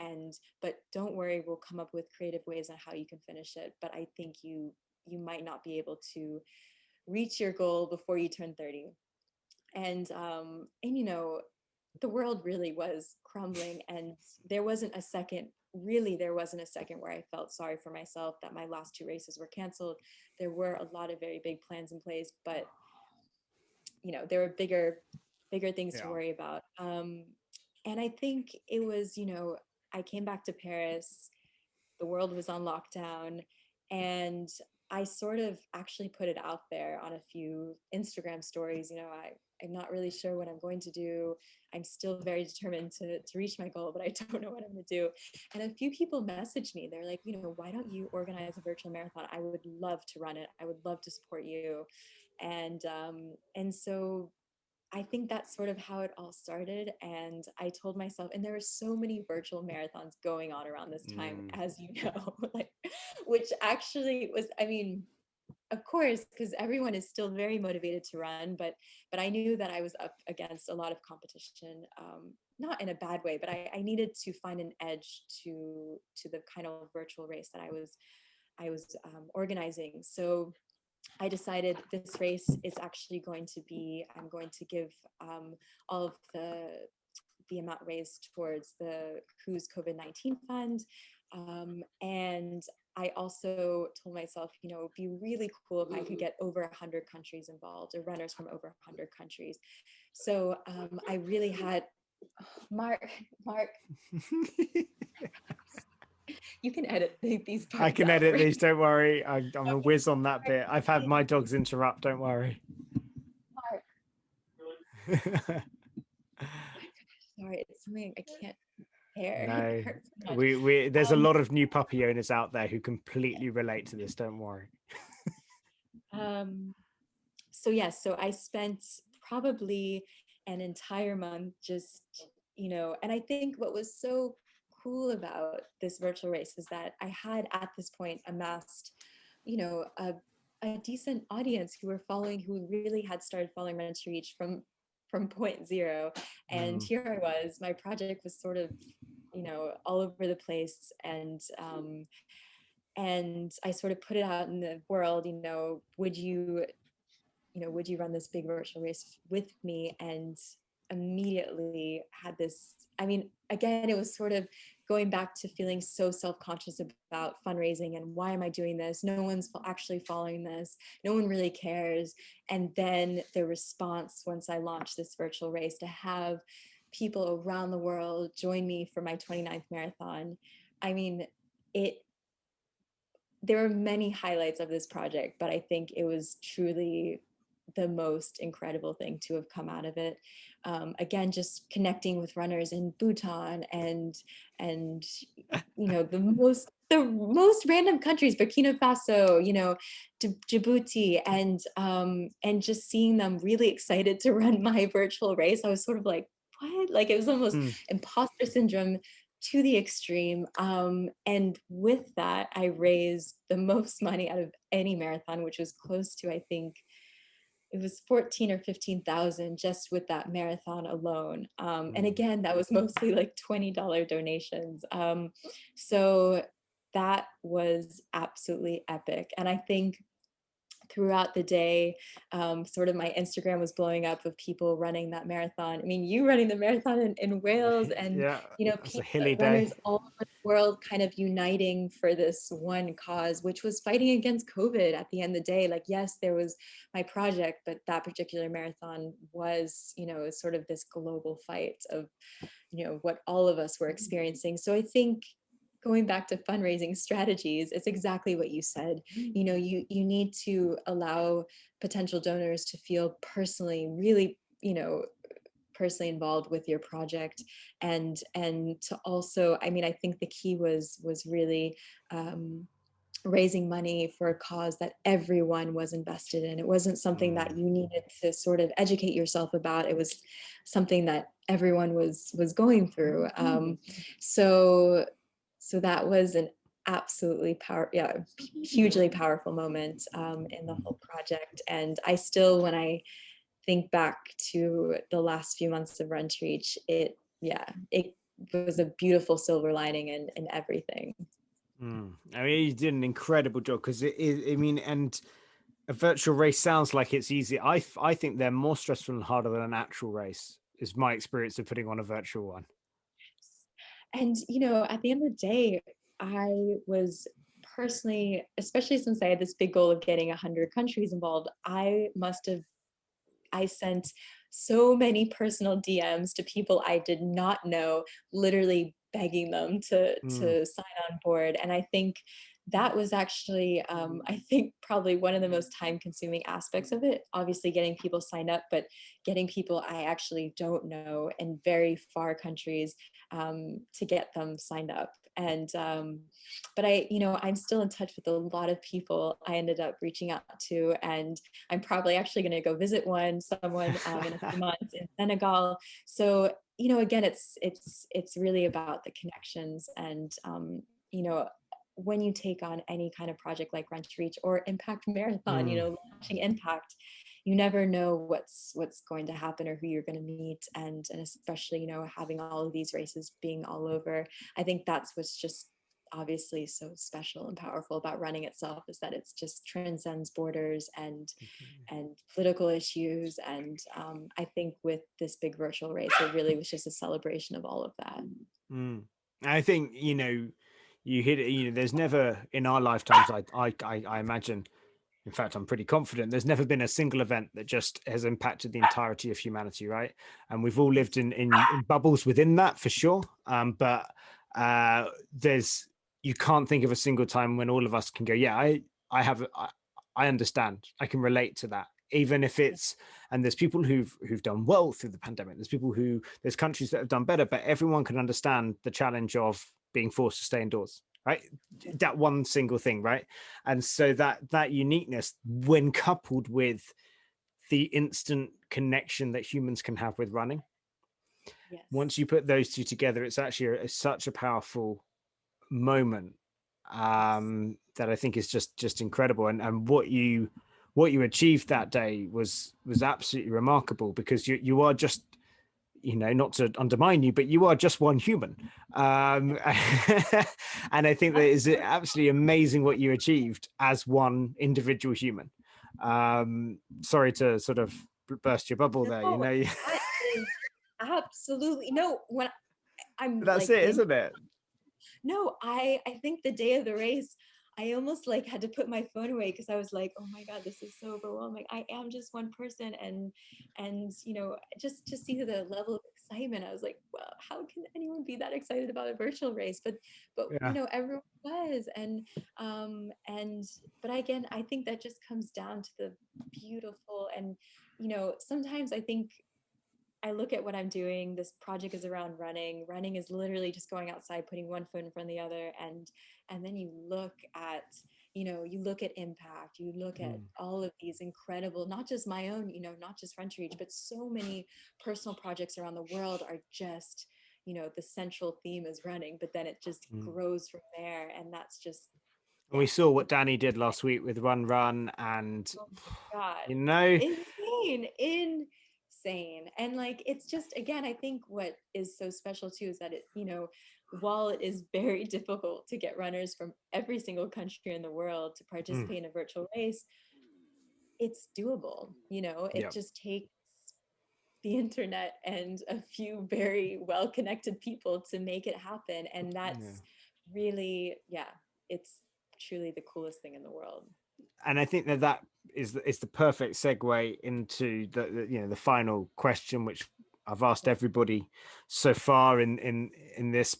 but don't worry, we'll come up with creative ways on how you can finish it, but I think you might not be able to reach your goal before you turn 30. And the world really was crumbling, and there wasn't a second where I felt sorry for myself that my last 2 races were canceled. There were a lot of very big plans in place, but there were bigger things to Yeah. worry about. And I think it was, I came back to Paris, the world was on lockdown, and I sort of actually put it out there on a few Instagram stories. I'm not really sure what I'm going to do. I'm still very determined to reach my goal, but I don't know what I'm going to do. And a few people messaged me. They're like, why don't you organize a virtual marathon? I would love to run it. I would love to support you. And so I think that's sort of how it all started. And I told myself, and there were so many virtual marathons going on around this time, as you know, like, which actually was, I mean, of course, because everyone is still very motivated to run, but I knew that I was up against a lot of competition, not in a bad way, but I needed to find an edge to the kind of virtual race that I was organizing. So I decided this race is actually going to be, I'm going to give all of the amount raised towards the WHO's COVID-19 fund. And I also told myself, it would be really cool if I could get over 100 countries involved, or runners from over 100 countries. So I really had, Mark, you can edit these parts I can out, edit right? these, don't worry. I'm a Okay, whiz on that bit. I've had my dogs interrupt, don't worry. Mark. Sorry, it's something I can't bear. It No, hurts so much. we there's a Um, lot of new puppy owners out there who completely relate to this, don't worry. um, so yes, so I spent probably an entire month just, and I think what was so cool about this virtual race is that I had at this point amassed, a decent audience who really had started following Run to Reach from from point zero. And here I was, my project was sort of, all over the place. And I sort of put it out in the world, would you run this big virtual race with me? And immediately had this, again, it was sort of going back to feeling so self-conscious about fundraising and why am I doing this? No one's actually following this. No one really cares. And then the response once I launched this virtual race, to have people around the world join me for my 29th marathon. There were many highlights of this project, but I think it was truly the most incredible thing to have come out of it. Again, just connecting with runners in Bhutan and the most random countries, Burkina Faso, Djibouti, and just seeing them really excited to run my virtual race. I was sort of like, what? Like, it was almost imposter syndrome to the extreme. And with that, I raised the most money out of any marathon, which was close to, I think it was 14 or 15,000 just with that marathon alone. And again, that was mostly like $20 donations. So that was absolutely epic. And I think throughout the day, sort of my Instagram was blowing up of people running that marathon. I mean, you running the marathon in Wales, and it's a hilly runners day. all over the world kind of uniting for this one cause, which was fighting against COVID at the end of the day. Like, yes, there was my project, but that particular marathon was, sort of this global fight of, what all of us were experiencing. So I think going back to fundraising strategies, it's exactly what you said. You need to allow potential donors to feel personally, really, personally involved with your project, and to also, I think the key was really raising money for a cause that everyone was invested in. It wasn't something that you needed to sort of educate yourself about. It was something that everyone was going through. So that was an absolutely hugely powerful moment in the whole project. And I still, when I think back to the last few months of Run to Reach, it was a beautiful silver lining in everything. I mean, you did an incredible job, because it is, and a virtual race sounds like it's easy. I think they're more stressful and harder than an actual race, is my experience of putting on a virtual one. And, at the end of the day, I was personally, especially since I had this big goal of getting 100 countries involved, I sent so many personal DMs to people I did not know, literally begging them to sign on board. And I think that was actually, I think probably one of the most time consuming aspects of it. Obviously getting people signed up, but getting people I actually don't know in very far countries to get them signed up. And but I'm still in touch with a lot of people I ended up reaching out to, and I'm probably actually going to go visit someone in a few months in Senegal. So again, it's really about the connections. And when you take on any kind of project like Run to Reach or Impact Marathon, launching Impact, you never know what's going to happen or who you're going to meet. And especially, having all of these races being all over, I think that's what's just obviously so special and powerful about running itself, is that it's just transcends borders and political issues. And I think with this big virtual race, it really was just a celebration of all of that. I think, you hit it. There's never in our lifetimes, I imagine, in fact, I'm pretty confident, there's never been a single event that just has impacted the entirety of humanity, right? And we've all lived in bubbles within that, for sure. But you can't think of a single time when all of us can go, yeah, I understand, I can relate to that. Even if it's, and there's people who've done well through the pandemic, there's countries that have done better, but everyone can understand the challenge of being forced to stay indoors, right? That one single thing, right? And so that uniqueness, when coupled with the instant connection that humans can have with running, once you put those two together, it's actually such a powerful moment that I think is just incredible. And what you what you achieved that day was absolutely remarkable, because you are just, not to undermine you, but you are just one human. And I think that is absolutely amazing what you achieved as one individual human. Sorry to sort of burst your bubble there, No, that is absolutely no. When I'm That's like it, being isn't it? no, I think the day of the race, I almost like had to put my phone away because I was like, oh my God, this is so overwhelming. I am just one person, and just to see the level of excitement, I was like, well, how can anyone be that excited about a virtual race? But Yeah. everyone was, and but again, I think that just comes down to the beautiful, and sometimes I think I look at what I'm doing. This project is around running. Running is literally just going outside, putting one foot in front of the other, and then you look at, you look at impact. You look at Mm. all of these incredible, not just my own, not just French Reach, but so many personal projects around the world are just, the central theme is running, but then it just Mm. grows from there, and that's just, And we yeah, saw what it's Danny did last week with Run, and oh my God, you know, insane. And like, it's just, again, I think what is so special too is that while it is very difficult to get runners from every single country in the world to mm, participate in a virtual race, it's doable. It yeah, just takes the internet and a few very well connected people to make it happen. And yeah. that's really, yeah, it's truly the coolest thing in the world. And I think that is the perfect segue into the final question, which I've asked everybody so far in this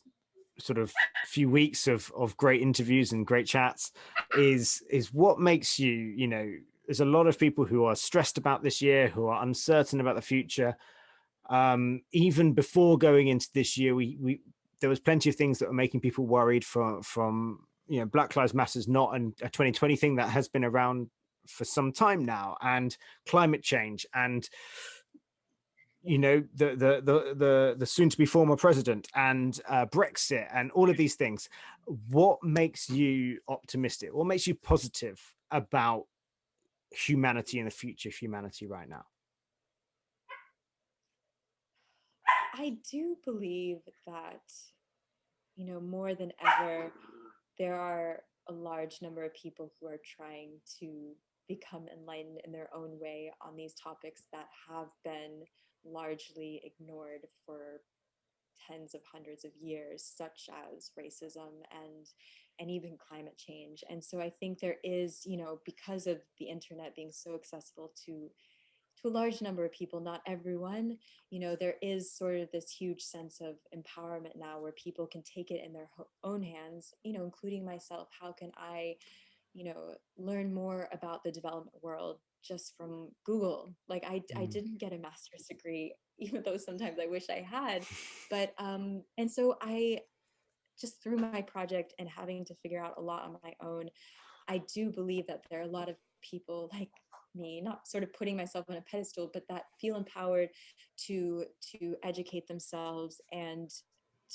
sort of few weeks of great interviews and great chats, is what makes you. There's a lot of people who are stressed about this year, who are uncertain about the future. Even before going into this year, we there was plenty of things that were making people worried, from Black Lives Matter's not a 2020 thing that has been around for some time now, and climate change, and the soon to be former president, and Brexit, and all of these things. What makes you optimistic? What makes you positive about humanity and the future of humanity right now? I do believe that, more than ever, there are a large number of people who are trying to become enlightened in their own way on these topics that have been largely ignored for tens of hundreds of years, such as racism and even climate change. And so I think there is, because of the internet being so accessible to a large number of people, not everyone, there is sort of this huge sense of empowerment now where people can take it in their own hands, including myself. How can I, learn more about the development world just from Google? Like I Mm, didn't get a master's degree, even though sometimes I wish I had. But and so I just through my project and having to figure out a lot on my own, I do believe that there are a lot of people like me, not sort of putting myself on a pedestal, but that feel empowered to educate themselves and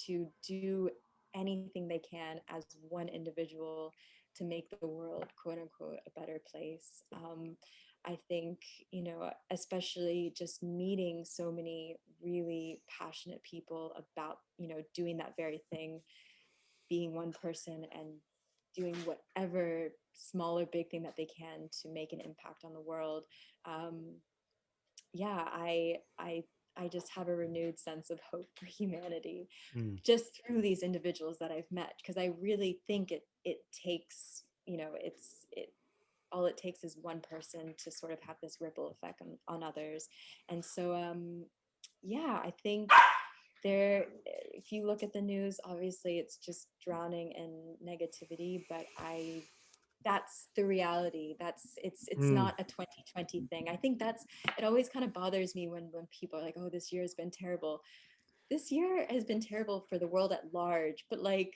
to do anything they can as one individual to make the world, quote unquote, a better place. I think, especially just meeting so many really passionate people about, doing that very thing, being one person and doing whatever small or big thing that they can to make an impact on the world. Um, yeah, I just have a renewed sense of hope for humanity mm, just through these individuals that I've met, because I really think it takes, it all it takes is one person to sort of have this ripple effect on others. And so yeah, I think there, if you look at the news, obviously it's just drowning in negativity, but that's the reality. It's mm. not a 2020 thing. I think that's, it always kind of bothers me when people are like, oh, this year has been terrible. This year has been terrible for the world at large, but like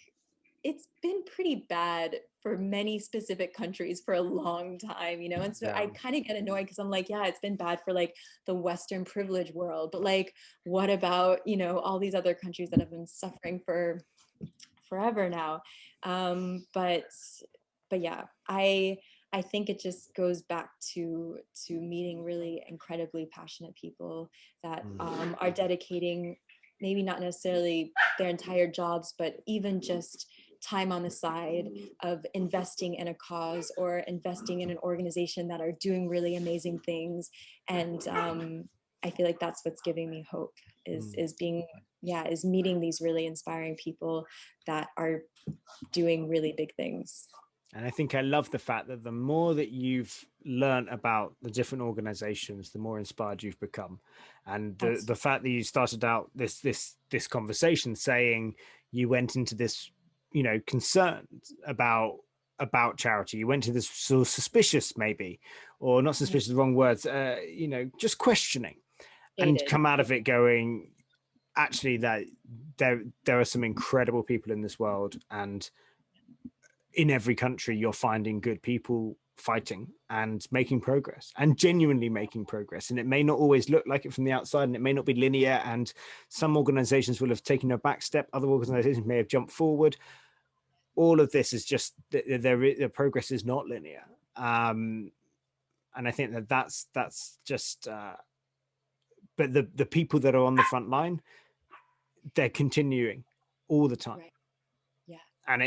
it's been pretty bad for many specific countries for a long time, and so I Yeah. kind of get annoyed because I'm like, yeah, it's been bad for like the Western privileged world, but like what about all these other countries that have been suffering for forever now? But yeah, I think it just goes back to meeting really incredibly passionate people that are dedicating maybe not necessarily their entire jobs, but even just time on the side of investing in a cause or investing in an organization that are doing really amazing things. And I feel like that's what's giving me hope is being is meeting these really inspiring people that are doing really big things. And I think I love the fact that the more that you've learned about the different organizations, the more inspired you've become. And the fact that you started out this conversation saying you went into this, you know, concerned about charity. You went to this sort of suspicious, maybe, or not suspicious, the wrong words, you know, just questioning. And come out of it going, actually, that there are some incredible people in this world, and in every country you're finding good people fighting and making progress and genuinely making progress. And it may not always look like it from the outside, and it may not be linear, and some organizations will have taken a back step, other organizations may have jumped forward. All of this is just the progress is not linear. And I think that's just but the people that are on the front line, they're continuing all the time. Right. Yeah. And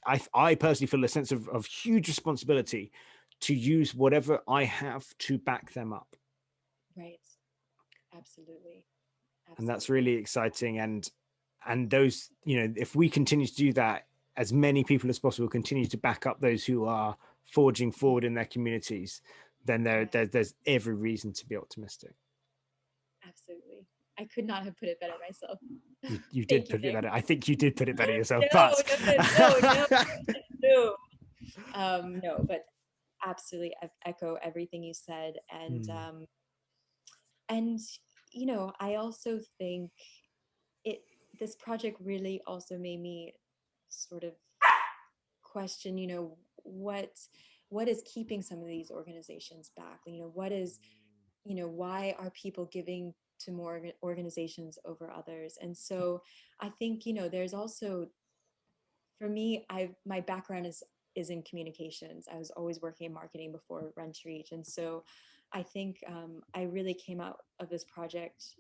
I personally feel a sense of huge responsibility to use whatever I have to back them up. Right. Absolutely. And that's really exciting. And those, you know, if we continue to do that, as many people as possible continue to back up those who are forging forward in their communities, then there's every reason to be optimistic. Absolutely. I could not have put it better myself. You did put it better. I think you did put it better yourself. No, but absolutely echo everything you said. And you know, I also think this project really also made me sort of question, you know, what is keeping some of these organizations back? You know, why are people giving to more organizations over others? And so I think, you know, there's also, for me, my background is in communications. I was always working in marketing before Run to Reach. And so I think I really came out of this project,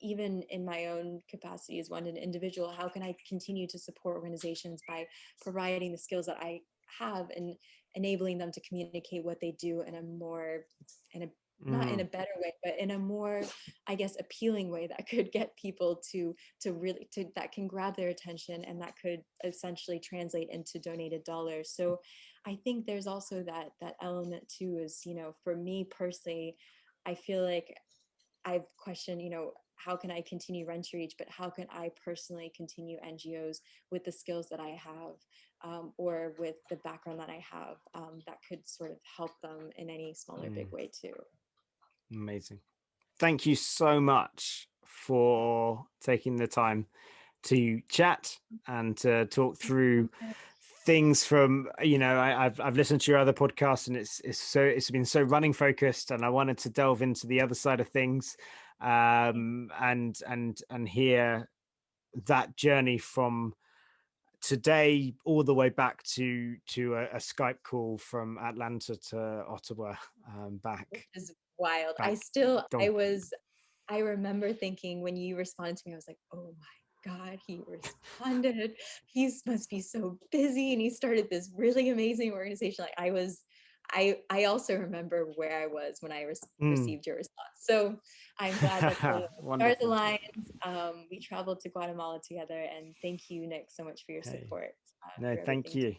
even in my own capacity as an individual. How can I continue to support organizations by providing the skills that I have and enabling them to communicate what they do in not in a better way, but in a more, I guess, appealing way that could get people to that can grab their attention, and that could essentially translate into donated dollars. So I think there's also that element too, is, you know, for me personally, I feel like I've questioned, you know, how can I continue Run to Reach, but how can I personally continue NGOs with the skills that I have, or with the background that I have, that could sort of help them in any small or big way too. Amazing. Thank you so much for taking the time to chat and to talk through things from, you know, I've listened to your other podcasts, and it's been so running focused, and I wanted to delve into the other side of things, and hear that journey from today all the way back to a Skype call from Atlanta to Ottawa, back. Which is wild. Back. I remember thinking when you responded to me, I was like, oh my God, he responded. He must be so busy, and he started this really amazing organization. Like I also remember where I was when I received your response. So I'm glad that the stars aligned. We traveled to Guatemala together, and thank you, Nick, so much for your support. No, thank you.